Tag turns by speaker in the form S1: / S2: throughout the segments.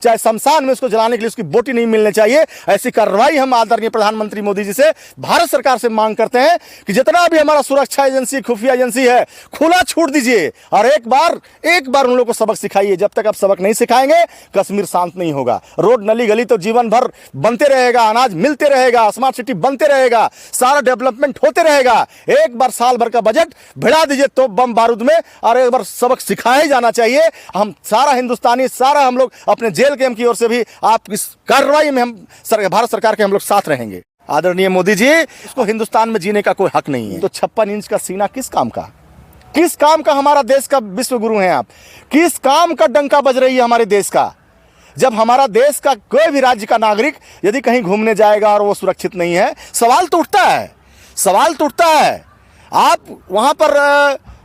S1: चाहे शमशान में उसको जलाने के लिए उसकी बोटी नहीं मिलनी चाहिए। ऐसी कार्रवाई हम आदरणीय प्रधानमंत्री मोदी जी से, भारत सरकार से मांग करते हैं कि जितना भी हमारा सुरक्षा एजेंसी, खुफिया एजेंसी है, खुला छूट दीजिए और एक बार उन लोगों को सबक सिखाइए। जब तक आप सबक नहीं सिखाएंगे कश्मीर शांत नहीं होगा। रोड नली गली तो जीवन भर बनते रहेगा, अनाज मिलते रहेगा, स्मार्ट सिटी बनते रहेगा, सारा डेवलपमेंट होते रहेगा। एक बार साल भर का बजट भिड़ा दीजिए तो बम बारूद में, और एक बार सबक सिखाया जाना चाहिए। हम सारा हिंदुस्तानी, सारा हम लोग अपने जेल कैंप की ओर से भी आप इस कार्रवाई में हम भारत सरकार के हम लोग साथ रहेंगे। आदरणीय मोदी जी, इसको हिंदुस्तान में जीने का कोई हक नहीं है। तो 56 इंच का सीना किस काम का? किस काम का हमारा देश का विश्व गुरु हैं आप? किस काम का डंका बज रही है हमारे देश का? जब हमारा देश का कोई भी राज्य का नागरिक यदि कहीं घूमने जाएगा और वो सुरक्षित नहीं है, सवाल तो उठता है। आप वहां पर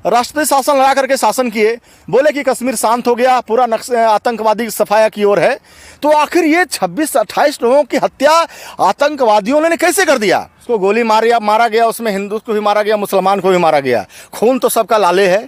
S1: राष्ट्रीय शासन लगा करके शासन किए, बोले कि कश्मीर शांत हो गया, पूरा आतंकवादी सफाया की ओर है। तो आखिर ये 26-28 लोगों की हत्या आतंकवादियों ने कैसे कर दिया? उसको गोली मारा गया, उसमें हिंदू को भी मारा गया, मुसलमान को भी मारा गया। खून तो सबका लाले है,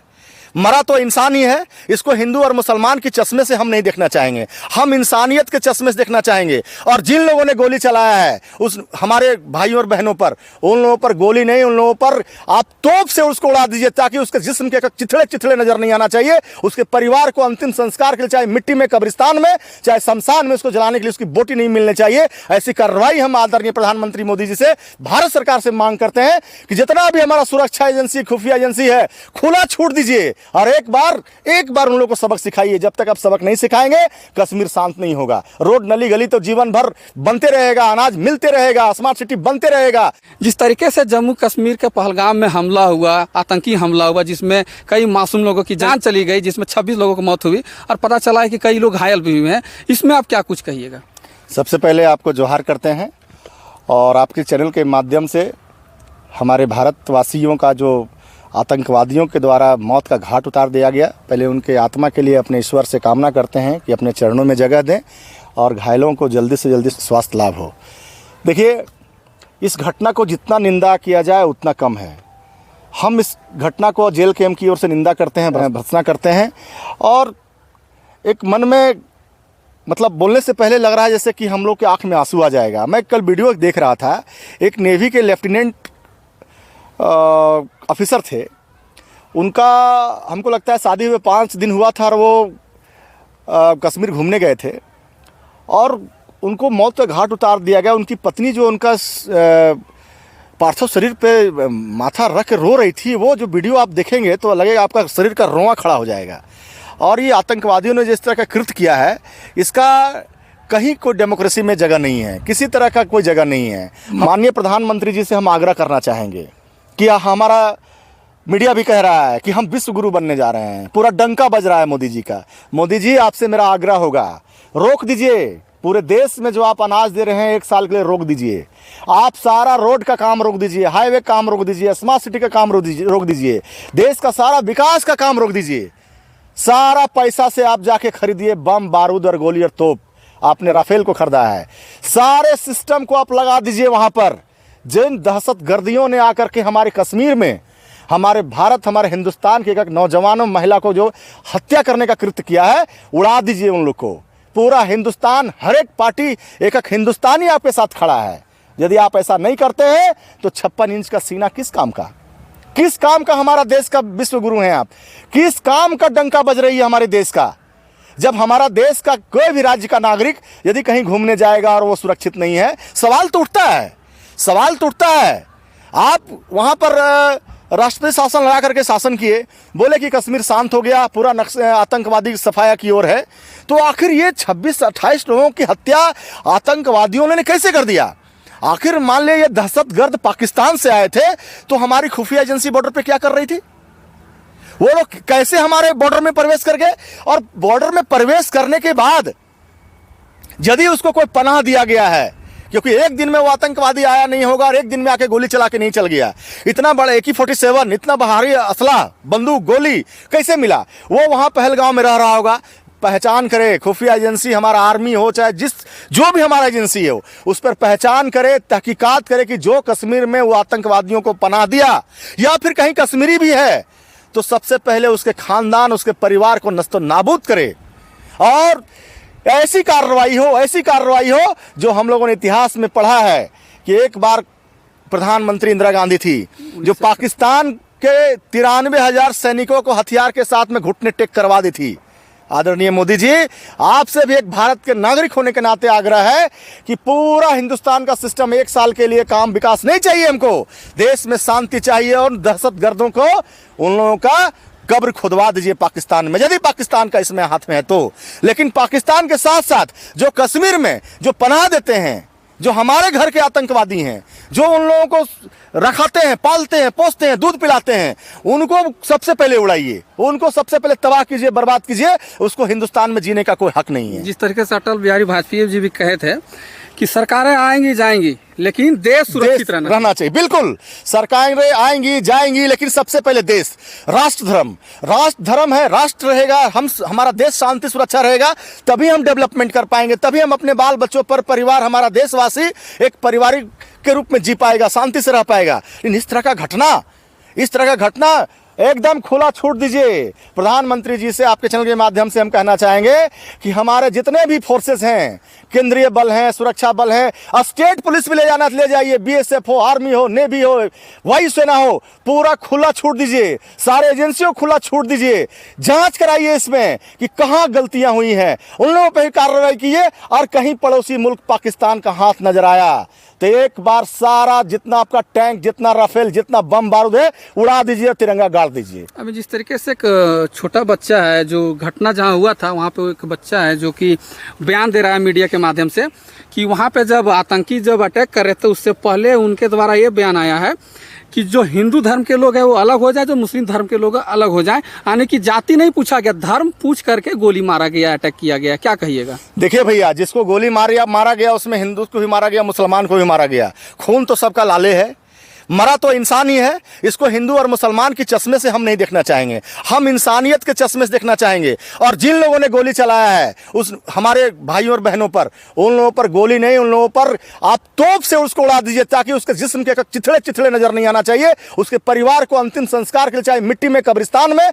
S1: मरा तो इंसान ही है। इसको हिंदू और मुसलमान के चश्मे से हम नहीं देखना चाहेंगे, हम इंसानियत के चश्मे से देखना चाहेंगे। और जिन लोगों ने गोली चलाया है उस हमारे भाइयों और बहनों पर, उन लोगों पर गोली नहीं, उन लोगों पर आप तोप से उसको उड़ा दीजिए, ताकि उसके जिस्म के चिथड़े नजर नहीं आना चाहिए। उसके परिवार को अंतिम संस्कार के लिए चाहे मिट्टी में, कब्रिस्तान में, चाहे शमशान में उसको जलाने के लिए उसकी बोटी नहीं मिलनी चाहिए। ऐसी कार्रवाई हम आदरणीय प्रधानमंत्री मोदी जी से, भारत सरकार से मांग करते हैं कि जितना भी हमारा सुरक्षा एजेंसी, खुफिया एजेंसी है, खुला छूट दीजिए और एक बार उन लोगों को सबक सिखाइए। जब तक आप सबक नहीं सिखाएंगे कश्मीर शांत नहीं होगा। रोड नली गली तो जीवन भर बनते रहेगा, अनाज मिलते रहेगा, स्मार्ट सिटी बनते रहेगा।
S2: जिस तरीके से जम्मू कश्मीर के पहलगाम में हमला हुआ, आतंकी हमला हुआ, जिसमें कई मासूम लोगों की जान चली गई, जिसमें 26 लोगों की मौत हुई और पता चला है कि कई लोग घायल भी हुए हैं, इसमें आप क्या कुछ कहिएगा?
S1: सबसे पहले आपको जोहार करते हैं और आपके चैनल के माध्यम से हमारे भारतवासियों का जो आतंकवादियों के द्वारा मौत का घाट उतार दिया गया, पहले उनके आत्मा के लिए अपने ईश्वर से कामना करते हैं कि अपने चरणों में जगह दें और घायलों को जल्दी से जल्दी स्वास्थ्य लाभ हो। देखिए, इस घटना को जितना निंदा किया जाए उतना कम है। हम इस घटना को जेल कैंप की ओर से निंदा करते हैं, भर्त्सना करते हैं और एक मन में मतलब बोलने से पहले लग रहा है जैसे कि हम लोग के आँख में आंसू आ जाएगा। मैं कल वीडियो देख रहा था, एक नेवी के लेफ्टिनेंट ऑफिसर थे, उनका हमको लगता है शादी हुए 5 दिन हुआ था और वो कश्मीर घूमने गए थे और उनको मौत का घाट उतार दिया गया। उनकी पत्नी जो उनका पार्थिव शरीर पे माथा रख के रो रही थी, वो जो वीडियो आप देखेंगे तो लगेगा आपका शरीर का रोंवा खड़ा हो जाएगा। और ये आतंकवादियों ने जिस तरह का कृत्य किया है, इसका कहीं कोई डेमोक्रेसी में जगह नहीं है, किसी तरह का कोई जगह नहीं है। माननीय प्रधानमंत्री जी से हम आग्रह करना चाहेंगे कि हमारा मीडिया भी कह रहा है कि हम विश्व गुरु बनने जा रहे हैं, पूरा डंका बज रहा है मोदी जी का। मोदी जी, आपसे मेरा आग्रह होगा, रोक दीजिए पूरे देश में जो आप अनाज दे रहे हैं 1 साल के लिए रोक दीजिए। आप सारा रोड का काम रोक दीजिए, हाईवे काम रोक दीजिए, स्मार्ट सिटी का काम रोक दीजिए, देश का सारा विकास का काम रोक दीजिए। सारा पैसा से आप जाके खरीदिए बम, बारूद और गोली और तोप। आपने राफेल को खरीदा है, सारे सिस्टम को आप लगा दीजिए वहां पर। जिन दहशतगर्दियों ने आकर के हमारे कश्मीर में, हमारे भारत, हमारे हिंदुस्तान के एक नौजवानों, महिला को जो हत्या करने का कृत्य किया है, उड़ा दीजिए उन लोग को। पूरा हिंदुस्तान, हर एक पार्टी, एक हिंदुस्तानी आपके साथ खड़ा है। यदि आप ऐसा नहीं करते हैं तो 56 इंच का सीना किस काम का? किस काम का हमारा देश का विश्व गुरु हैं आप? किस काम का डंका बज रही है हमारे देश का? जब हमारा देश का कोई भी राज्य का नागरिक यदि कहीं घूमने जाएगा और वो सुरक्षित नहीं है, सवाल तो उठता है। आप वहां पर राष्ट्रीय शासन लगा करके शासन किए, बोले कि कश्मीर शांत हो गया, पूरा आतंकवादी सफाया की ओर है। तो आखिर ये 26-28 लोगों की हत्या आतंकवादियों ने कैसे कर दिया? आखिर मान ले ये दहशतगर्द पाकिस्तान से आए थे तो हमारी खुफिया एजेंसी बॉर्डर पे क्या कर रही थी? वो लोग कैसे हमारे बॉर्डर में प्रवेश कर गए? और बॉर्डर में प्रवेश करने के बाद यदि उसको कोई पनाह दिया गया है, क्योंकि एक दिन में वो आतंकवादी आया नहीं होगा और एक दिन में आके गोली चला के नहीं चल गया। इतना बड़ा AK-47, इतना भारी असला, बंदूक, गोली कैसे मिला? वो वहां पहलगांव में रह रहा होगा। पहचान करे खुफिया एजेंसी, हमारा आर्मी हो चाहे जो भी हमारा एजेंसी हो, उस पर पहचान करे, तहकीकात करे कि जो कश्मीर में वो आतंकवादियों को पनाह दिया या फिर कहीं कश्मीरी भी है तो सबसे पहले उसके खानदान, उसके परिवार को नस्तो नाबूद करे। और ऐसी कार्रवाई हो जो हम लोगों ने इतिहास में पढ़ा है कि एक बार प्रधानमंत्री इंदिरा गांधी थी जो पाकिस्तान के 93,000 सैनिकों को हथियार के साथ में घुटने टेक करवा दी थी। आदरणीय मोदी जी, आपसे भी एक भारत के नागरिक होने के नाते आग्रह है कि पूरा हिंदुस्तान का सिस्टम एक साल के लिए काम विकास नहीं चाहिए हमको, देश में शांति चाहिए और दहशतगर्दों को उन लोगों का कब्र खुदवा दीजिए पाकिस्तान में, यदि पाकिस्तान का इसमें हाथ में है तो। लेकिन पाकिस्तान के साथ साथ जो कश्मीर में जो पनाह देते हैं, जो हमारे घर के आतंकवादी हैं, जो उन लोगों को रखाते हैं, पालते हैं, पोसते हैं, दूध पिलाते हैं, उनको सबसे पहले उड़ाइए, उनको सबसे पहले तबाह कीजिए, बर्बाद कीजिए। उसको हिंदुस्तान में जीने का कोई हक नहीं है।
S2: जिस तरीके से अटल बिहारी वाजपेयी जी भी कहे थे कि सरकारें आएंगी जाएंगी लेकिन देश सुरक्षित रहना
S1: चाहिए। बिल्कुल, सरकारें आएंगी जाएंगी लेकिन सबसे पहले देश, राष्ट्र धर्म है, राष्ट्र रहेगा, हमारा देश शांति सुरक्षा रहेगा, तभी हम डेवलपमेंट कर पाएंगे, तभी हम अपने बाल बच्चों पर परिवार, हमारा देशवासी एक परिवारिक के रूप में जी पाएगा, शांति से रह पाएगा। लेकिन इस तरह का घटना एकदम खुला छूट दीजिए। प्रधानमंत्री जी से आपके चैनल के माध्यम से हम कहना चाहेंगे कि हमारे जितने भी फोर्सेस हैं, केंद्रीय बल हैं, सुरक्षा बल हैं, स्टेट पुलिस भी ले जाइए, बीएसएफ हो, आर्मी हो, नेवी हो, वायुसेना हो, पूरा खुला छूट दीजिए, सारे एजेंसियों खुला छूट दीजिए, जांच कराइए इसमें कि कहाँ गलतियां हुई हैं, उन लोगों पर ही कार्रवाई कीजिए। और कहीं पड़ोसी मुल्क पाकिस्तान का हाथ नजर आया तो एक बार सारा जितना आपका टैंक, जितना राफेल, जितना बम बारूद है उड़ा दीजिए, तिरंगा गाड़ दीजिए।
S2: अभी जिस तरीके से एक छोटा बच्चा है, जो घटना जहां हुआ था वहां पे एक बच्चा है जो कि बयान दे रहा है मीडिया के माध्यम से कि वहां पे जब आतंकी अटैक कर रहे थे उससे पहले उनके द्वारा ये बयान आया है कि जो हिंदू धर्म के लोग हैं वो अलग हो जाए, जो मुस्लिम धर्म के लोग अलग हो जाएं, यानी कि जाति नहीं पूछा गया, धर्म पूछ करके गोली मारा गया, अटैक किया गया। क्या कहिएगा?
S1: देखिए भैया, जिसको गोली मारा गया उसमें हिंदू को भी मारा गया, मुसलमान को भी मारा गया, खून तो सबका लाले है, मरा तो इंसान ही है। इसको हिंदू और मुसलमान की चश्मे से हम नहीं देखना चाहेंगे, हम इंसानियत के चश्मे से देखना चाहेंगे। और जिन लोगों ने गोली चलाया है उस हमारे भाइयों और बहनों पर, उन लोगों पर गोली नहीं, उन लोगों पर आप तोप से उसको उड़ा दीजिए ताकि उसके जिस्म के चिथड़े नजर नहीं आना चाहिए। उसके परिवार को अंतिम संस्कार के लिए चाहे मिट्टी में, कब्रिस्तान में,